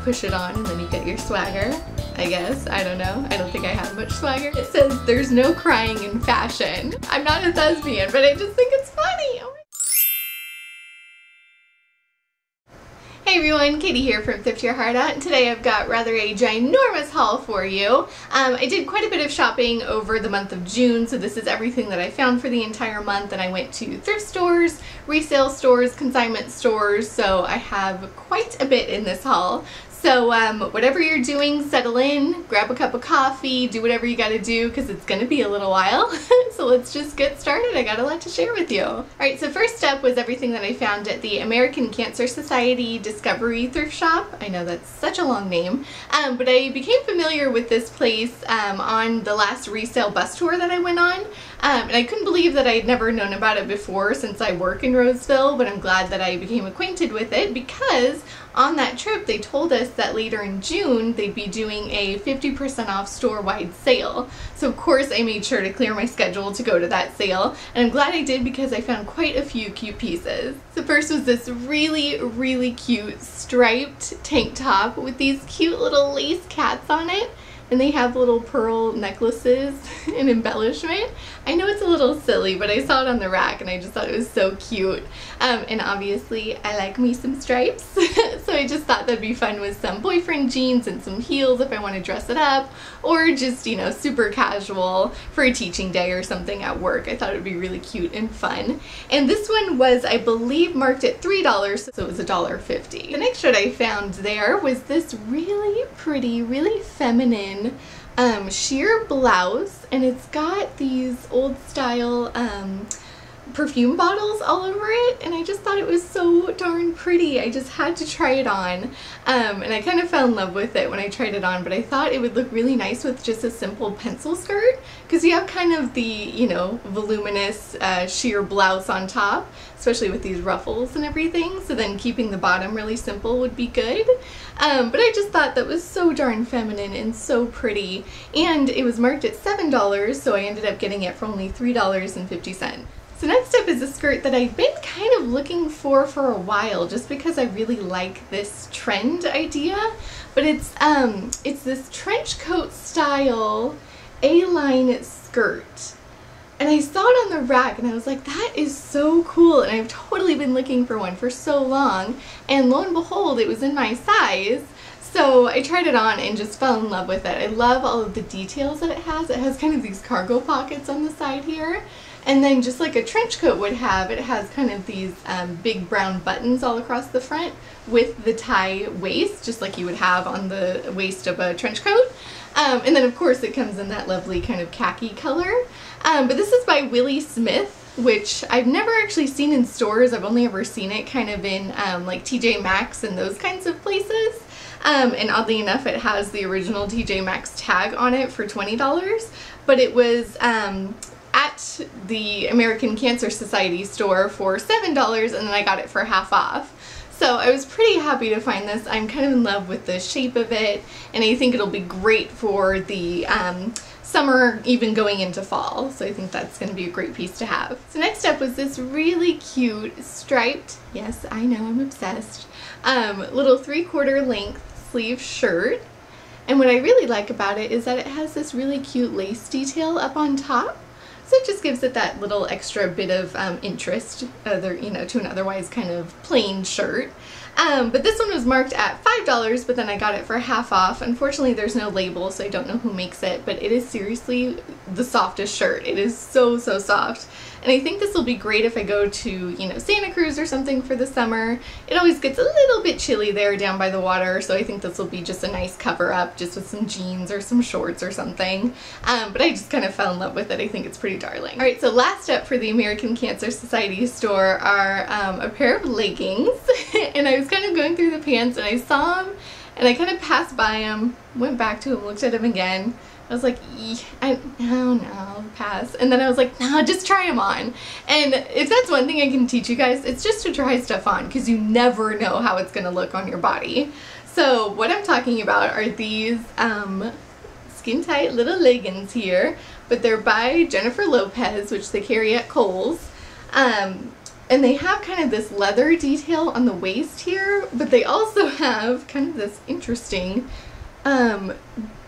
push it on and then you get your swagger, I guess. I don't know. I don't think I have much swagger. It says there's no crying in fashion. I'm not a thespian, but I just think it's funny. Oh my. Hey everyone, Katie here from Thrift Town, and today I've got rather a ginormous haul for you. I did quite a bit of shopping over the month of June, so this is everything that I found for the entire month, and I went to thrift stores, resale stores, consignment stores, so I have quite a bit in this haul. So whatever you're doing, settle in, grab a cup of coffee, do whatever you gotta do because it's gonna be a little while. So let's just get started. I got a lot to share with you. Alright, so first up was everything that I found at the American Cancer Society Discovery Thrift Shop. I know that's such a long name, but I became familiar with this place on the last resale bus tour that I went on. And I couldn't believe that I'd never known about it before since I work in Roseville, but I'm glad that I became acquainted with it because on that trip they told us that later in June they'd be doing a 50% off store-wide sale. So of course I made sure to clear my schedule to go to that sale, and I'm glad I did because I found quite a few cute pieces. So first was this really cute striped tank top with these cute little lace cats on it. And they have little pearl necklaces and embellishment. I know it's a little silly, but I saw it on the rack and I just thought it was so cute. And obviously I like me some stripes. So I just thought that'd be fun with some boyfriend jeans and some heels if I want to dress it up, or just, you know, super casual for a teaching day or something at work. I thought it would be really cute and fun. And this one was, I believe, marked at $3, so it was $1.50. The next shirt I found there was this really pretty, really feminine sheer blouse, and it's got these old style perfume bottles all over it, and I just thought it was so darn pretty. I just had to try it on, and I kind of fell in love with it when I tried it on, but I thought it would look really nice with just a simple pencil skirt, because you have kind of the, you know, voluminous sheer blouse on top, especially with these ruffles and everything, so then keeping the bottom really simple would be good. But I just thought that was so darn feminine and so pretty, and it was marked at $7, so I ended up getting it for only $3.50. So next up is a skirt that I've been kind of looking for a while, just because I really like this trend idea, but it's this trench coat style A-line skirt. And I saw it on the rack and I was like, that is so cool, and I've totally been looking for one for so long, and lo and behold, it was in my size. So I tried it on and just fell in love with it. I love all of the details that it has. It has kind of these cargo pockets on the side here. And then just like a trench coat would have, it has kind of these big brown buttons all across the front with the tie waist, just like you would have on the waist of a trench coat. And then of course it comes in that lovely kind of khaki color. But this is by Willie Smith, which I've never actually seen in stores. I've only ever seen it kind of in like TJ Maxx and those kinds of places. And oddly enough, it has the original TJ Maxx tag on it for $20, but it was at the American Cancer Society store for $7, and then I got it for half off. So I was pretty happy to find this. I'm kind of in love with the shape of it, and I think it'll be great for the summer, even going into fall. So I think that's going to be a great piece to have. So next up was this really cute striped, yes, I know, I'm obsessed, little 3/4 length sleeve shirt. And what I really like about it is that it has this really cute lace detail up on top. So it just gives it that little extra bit of interest, you know, to an otherwise kind of plain shirt. But this one was marked at $5, but then I got it for half off. Unfortunately, there's no label, so I don't know who makes it, but it is seriously the softest shirt. It is so soft. And I think this will be great if I go to, you know, Santa Cruz or something for the summer. It always gets a little bit chilly there down by the water, so I think this will be just a nice cover up just with some jeans or some shorts or something. But I just kind of fell in love with it. I think it's pretty darling. Alright, so last up for the American Cancer Society store are a pair of leggings. And I was kind of going through the pants and I saw them and I kind of passed by them, went back to them, looked at them again. I was like, I don't know, pass. And then I was like, no, just try them on. And if that's one thing I can teach you guys, it's just to try stuff on, because you never know how it's going to look on your body. So what I'm talking about are these skin tight little leggings here, but they're by Jennifer Lopez, which they carry at Kohl's. And they have kind of this leather detail on the waist here, but they also have kind of this interesting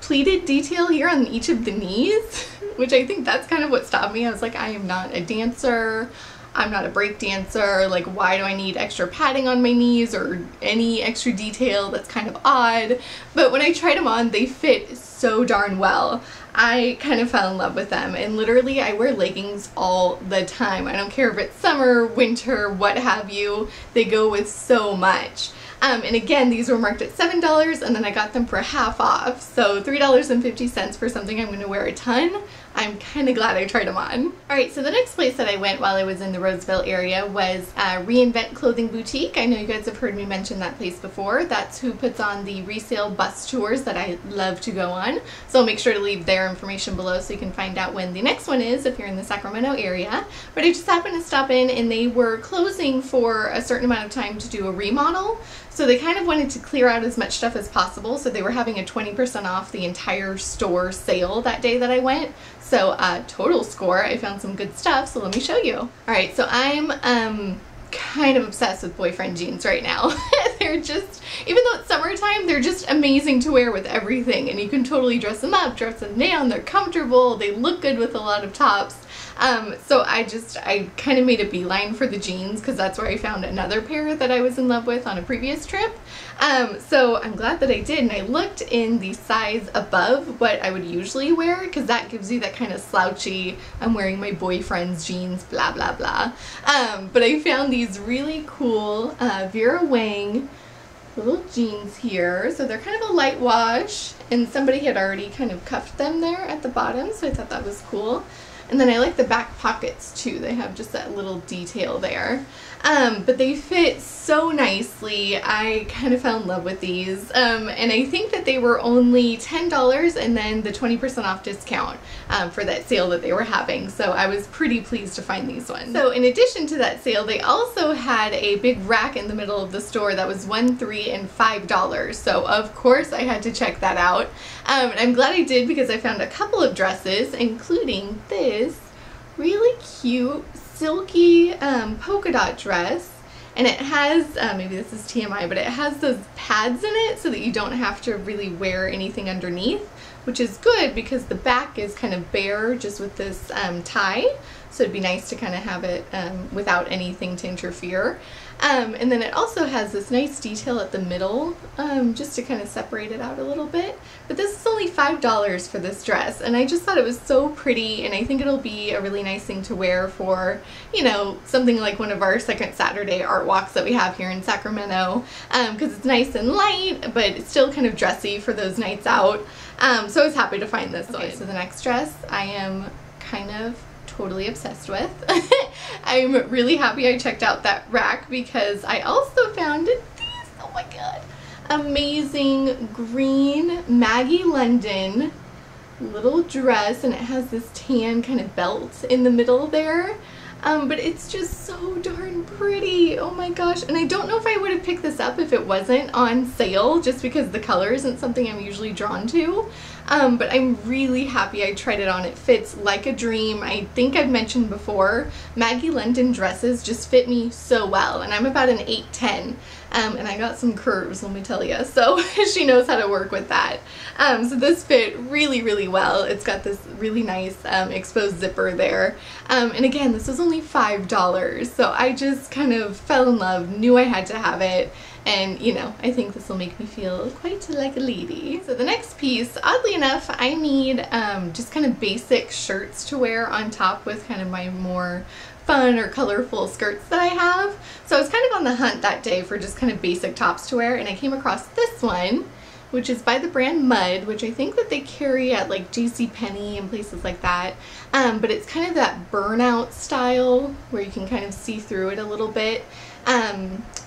pleated detail here on each of the knees, which I think that's kind of what stopped me. I was like, I am not a dancer. I'm not a break dancer. Like, why do I need extra padding on my knees or any extra detail? That's kind of odd. But when I tried them on, they fit so darn well. I kind of fell in love with them, and literally I wear leggings all the time. I don't care if it's summer, winter, what have you. They go with so much. And again, these were marked at $7, and then I got them for half off. So $3.50 for something I'm going to wear a ton. I'm kind of glad I tried them on. Alright, so the next place that I went while I was in the Roseville area was Reinvent Clothing Boutique. I know you guys have heard me mention that place before. That's who puts on the resale bus tours that I love to go on. So I'll make sure to leave their information below so you can find out when the next one is if you're in the Sacramento area. But I just happened to stop in, and they were closing for a certain amount of time to do a remodel. So they kind of wanted to clear out as much stuff as possible, so they were having a 20% off the entire store sale that day that I went. So total score, I found some good stuff, so let me show you. Alright, so I'm kind of obsessed with boyfriend jeans right now. They're just, even though it's summertime, they're just amazing to wear with everything, and you can totally dress them up, dress them down, they're comfortable, they look good with a lot of tops. So I kind of made a beeline for the jeans because that's where I found another pair that I was in love with on a previous trip. So I'm glad that I did, and I looked in the size above what I would usually wear because that gives you that kind of slouchy, I'm wearing my boyfriend's jeans, blah blah blah. But I found these really cool Vera Wang little jeans here. So they're kind of a light wash, and somebody had already kind of cuffed them there at the bottom, so I thought that was cool. And then I like the back pockets too. They have just that little detail there. But they fit so nicely. I kind of fell in love with these. And I think that they were only $10 and then the 20% off discount for that sale that they were having. So I was pretty pleased to find these ones. So in addition to that sale, they also had a big rack in the middle of the store that was $1, $3, and $5. So of course I had to check that out. And I'm glad I did because I found a couple of dresses, including this really cute silky polka dot dress, and it has maybe this is TMI, but it has those pads in it so that you don't have to really wear anything underneath, which is good because the back is kind of bare just with this tie, so it'd be nice to kind of have it without anything to interfere. And then it also has this nice detail at the middle, just to kind of separate it out a little bit. But this is only $5 for this dress, and I just thought it was so pretty, and I think it'll be a really nice thing to wear for, you know, something like one of our second Saturday art walks that we have here in Sacramento, because it's nice and light, but it's still kind of dressy for those nights out. So I was happy to find this one. Okay, so the next dress I am kind of totally obsessed with. I'm really happy I checked out that rack because I also found this, oh my god, amazing green Maggie London little dress, and it has this tan kind of belt in the middle there. But it's just so darn pretty. Oh my gosh. And I don't know if I would have picked this up if it wasn't on sale, just because the color isn't something I'm usually drawn to. But I'm really happy I tried it on. It fits like a dream. I think I've mentioned before, Maggie London dresses just fit me so well, and I'm about an 8'10", and I got some curves, let me tell you, so she knows how to work with that. So this fit really, really well. It's got this really nice exposed zipper there, and again, this was only $5, so I just kind of fell in love, knew I had to have it. And, you know, I think this will make me feel quite like a lady. So the next piece, oddly enough, I need just kind of basic shirts to wear on top with kind of my more fun or colorful skirts that I have. So I was kind of on the hunt that day for just kind of basic tops to wear, and I came across this one, which is by the brand Mud, which I think that they carry at like JCPenney and places like that. But it's kind of that burnout style where you can kind of see through it a little bit.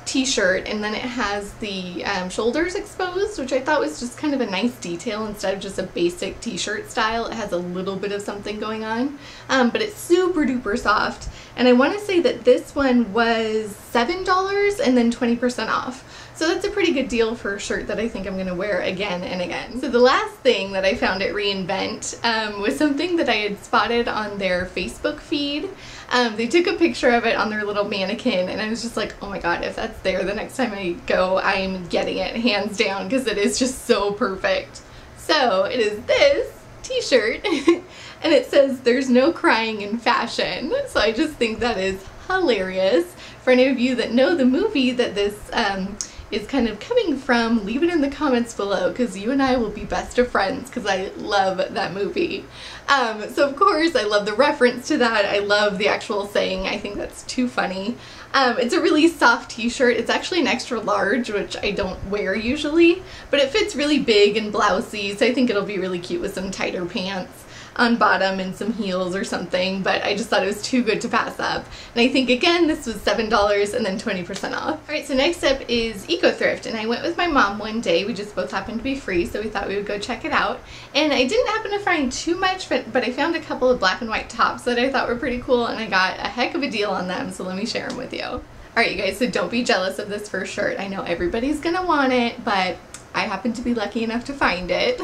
T-shirt, and then it has the shoulders exposed, which I thought was just kind of a nice detail instead of just a basic t-shirt style. It has a little bit of something going on, but it's super duper soft, and I want to say that this one was $7 and then 20% off. So that's a pretty good deal for a shirt that I think I'm going to wear again and again. So the last thing that I found at Reinvent was something that I had spotted on their Facebook feed. They took a picture of it on their little mannequin, and I was just like, oh my god, if that's there the next time I go, I'm getting it hands down, because it is just so perfect. So it is this t-shirt, and it says, "There's no crying in fashion." So I just think that is hilarious. For any of you that know the movie that this is kind of coming from, leave it in the comments below, because you and I will be best of friends, because I love that movie. So of course I love the reference to that. I love the actual saying. I think that's too funny. It's a really soft t-shirt. It's actually an extra large, which I don't wear usually, but it fits really big and blousy, so I think it'll be really cute with some tighter pants on bottom and some heels or something, but I just thought it was too good to pass up. And I think, again, this was $7 and then 20% off. Alright, so next up is Eco Thrift, and I went with my mom one day. We just both happened to be free, so we thought we would go check it out. And I didn't happen to find too much, but I found a couple of black and white tops that I thought were pretty cool, and I got a heck of a deal on them, so let me share them with you. Alright, you guys, so don't be jealous of this first shirt. I know everybody's gonna want it, but I happened to be lucky enough to find it.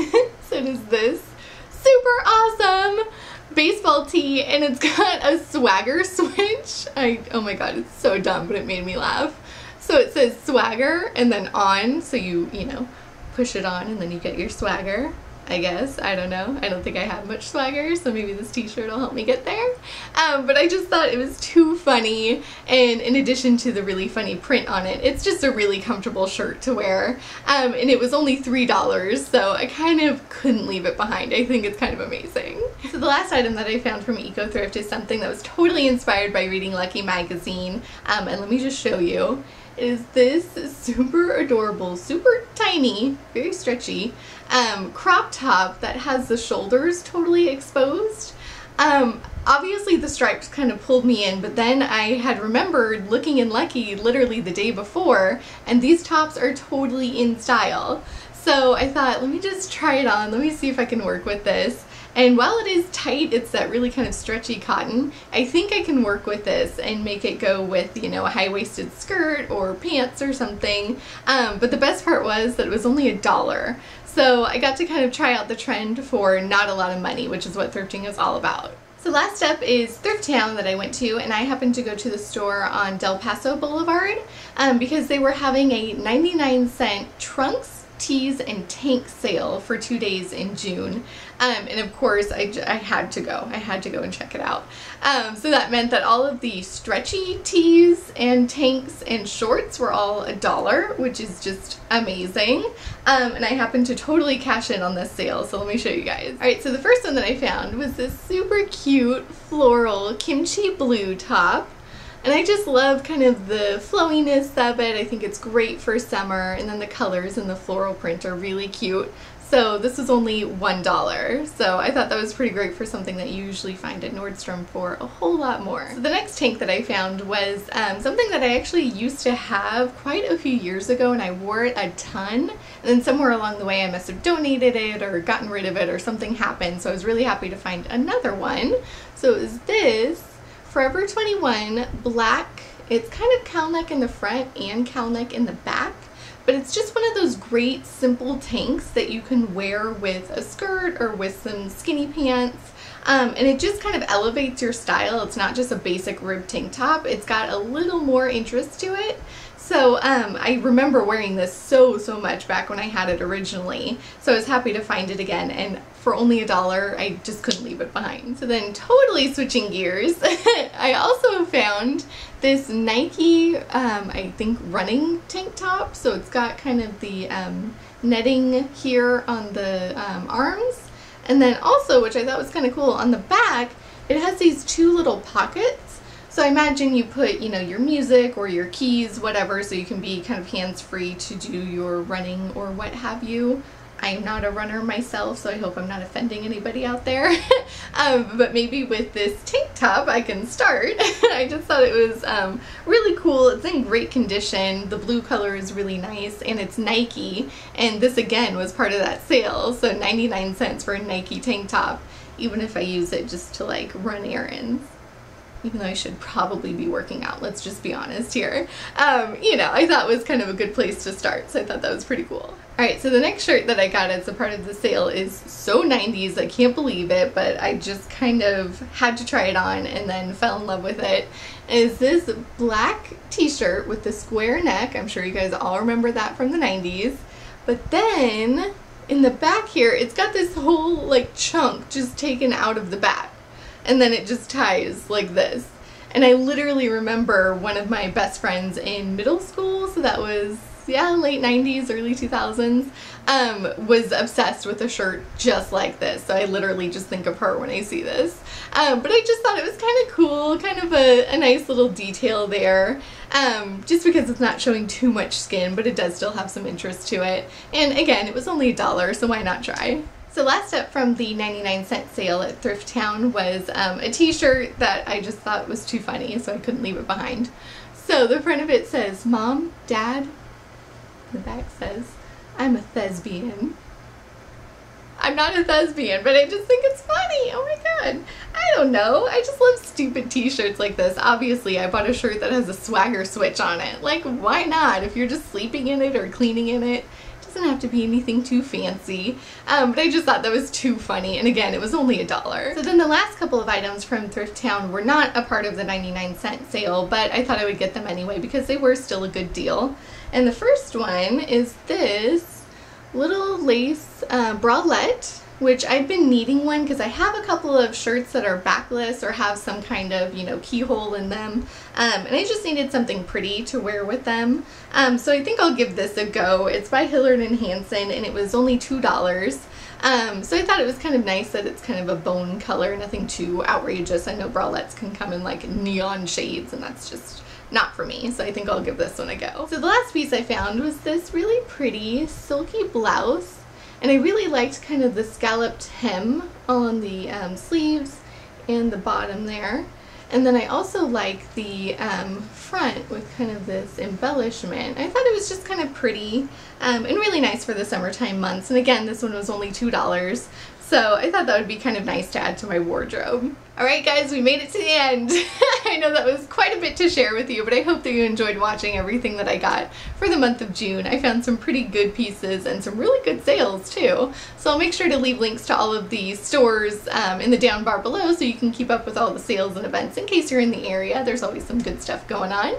So it is this super awesome baseball tee, and it's got a swagger switch. Oh my god, it's so dumb, but it made me laugh. So it says swagger and then on, so you know, push it on and then you get your swagger, I guess. I don't know. I don't think I have much swagger, so maybe this t-shirt will help me get there. But I just thought it was too funny, and in addition to the really funny print on it, it's just a really comfortable shirt to wear. And it was only $3, so I kind of couldn't leave it behind. I think it's kind of amazing. So the last item that I found from Eco Thrift is something that was totally inspired by reading Lucky magazine, and let me just show you. It is this super adorable, super tiny, very stretchy crop top that has the shoulders totally exposed. Obviously the stripes kind of pulled me in, but then I had remembered looking in Lucky literally the day before, and these tops are totally in style. So I thought, let me just try it on, let me see if I can work with this. And while it is tight, it's that really kind of stretchy cotton, I think I can work with this and make it go with, you know, a high-waisted skirt or pants or something. But the best part was that it was only $1. So I got to kind of try out the trend for not a lot of money, which is what thrifting is all about. So last up is Thrift Town that I went to, and I happened to go to the store on Del Paso Boulevard because they were having a 99-cent trunks, tees, and tank sale for 2 days in June. And of course I had to go. I had to go and check it out. So that meant that all of the stretchy tees and tanks and shorts were all $1, which is just amazing. And I happened to totally cash in on this sale, so let me show you guys. Alright, so the first one that I found was this super cute floral kimchi blue top. And I just love kind of the flowiness of it. I think it's great for summer, and then the colors and the floral print are really cute. So this was only $1, so I thought that was pretty great for something that you usually find at Nordstrom for a whole lot more. So the next tank that I found was something that I actually used to have quite a few years ago, and I wore it a ton, and then somewhere along the way I must have donated it or gotten rid of it or something happened, so I was really happy to find another one. So it was this Forever 21 black. It's kind of cowl neck in the front and cowl neck in the back, but it's just one of those great simple tanks that you can wear with a skirt or with some skinny pants, and it just kind of elevates your style. It's not just a basic rib tank top, it's got a little more interest to it. So I remember wearing this so much back when I had it originally, so I was happy to find it again, and for only $1 I just couldn't leave it behind. So then, totally switching gears, I also found this Nike, I think, running tank top. So it's got kind of the netting here on the arms, and then also, which I thought was kind of cool, on the back it has these two little pockets. So I imagine you put, you know, your music or your keys, whatever, so you can be kind of hands-free to do your running or what have you. I am not a runner myself, so I hope I'm not offending anybody out there. But maybe with this tank top I can start. I just thought it was really cool. It's in great condition. The blue color is really nice, and it's Nike. And this again was part of that sale, so 99 cents for a Nike tank top, even if I use it just to like run errands. even though I should probably be working out, let's just be honest here. You know, I thought was kind of a good place to start, so I thought that was pretty cool. Alright, so the next shirt that I got as a part of the sale is so 90s, I can't believe it, but I just kind of had to try it on and then fell in love with it. Is this black t-shirt with the square neck. I'm sure you guys all remember that from the 90s. But then, in the back here, it's got this whole, like, chunk just taken out of the back. And then it just ties like this. And I literally remember one of my best friends in middle school, so that was, yeah, late 90s, early 2000s, was obsessed with a shirt just like this. So I literally just think of her when I see this. But I just thought it was kind of cool, kind of a nice little detail there. Just because it's not showing too much skin, but it does still have some interest to it. And again, it was only $1, so why not try? So last up from the 99-cent sale at Thrift Town was a t-shirt that I just thought was too funny, so I couldn't leave it behind. So the front of it says, Mom, Dad. The back says, I'm a thespian. I'm not a thespian, but I just think it's funny. Oh my god. I don't know. I just love stupid t-shirts like this. Obviously, I bought a shirt that has a swagger switch on it. Like, why not? If you're just sleeping in it or cleaning in it, doesn't have to be anything too fancy, but I just thought that was too funny, and again, it was only $1. So then the last couple of items from Thrift Town were not a part of the 99-cent sale, but I thought I would get them anyway because they were still a good deal. And the first one is this little lace bralette, which I've been needing one because I have a couple of shirts that are backless or have some kind of, you know, keyhole in them, and I just needed something pretty to wear with them. So I think I'll give this a go. It's by Hillard & Hanson, and it was only $2. So I thought it was kind of nice that it's kind of a bone color, nothing too outrageous. I know bralettes can come in like neon shades, and that's just not for me, so I think I'll give this one a go. So the last piece I found was this really pretty silky blouse. And I really liked kind of the scalloped hem on the sleeves and the bottom there. And then I also like the front with kind of this embellishment. I thought it was just kind of pretty and really nice for the summertime months. And again, this one was only $2. So I thought that would be kind of nice to add to my wardrobe. Alright guys, we made it to the end. I know that was quite a bit to share with you, but I hope that you enjoyed watching everything that I got for the month of June. I found some pretty good pieces and some really good sales too. So I'll make sure to leave links to all of the stores in the down bar below so you can keep up with all the sales and events in case you're in the area. There's always some good stuff going on.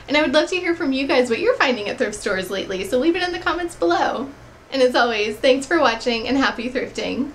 And I would love to hear from you guys what you're finding at thrift stores lately, so leave it in the comments below. And as always, thanks for watching and happy thrifting.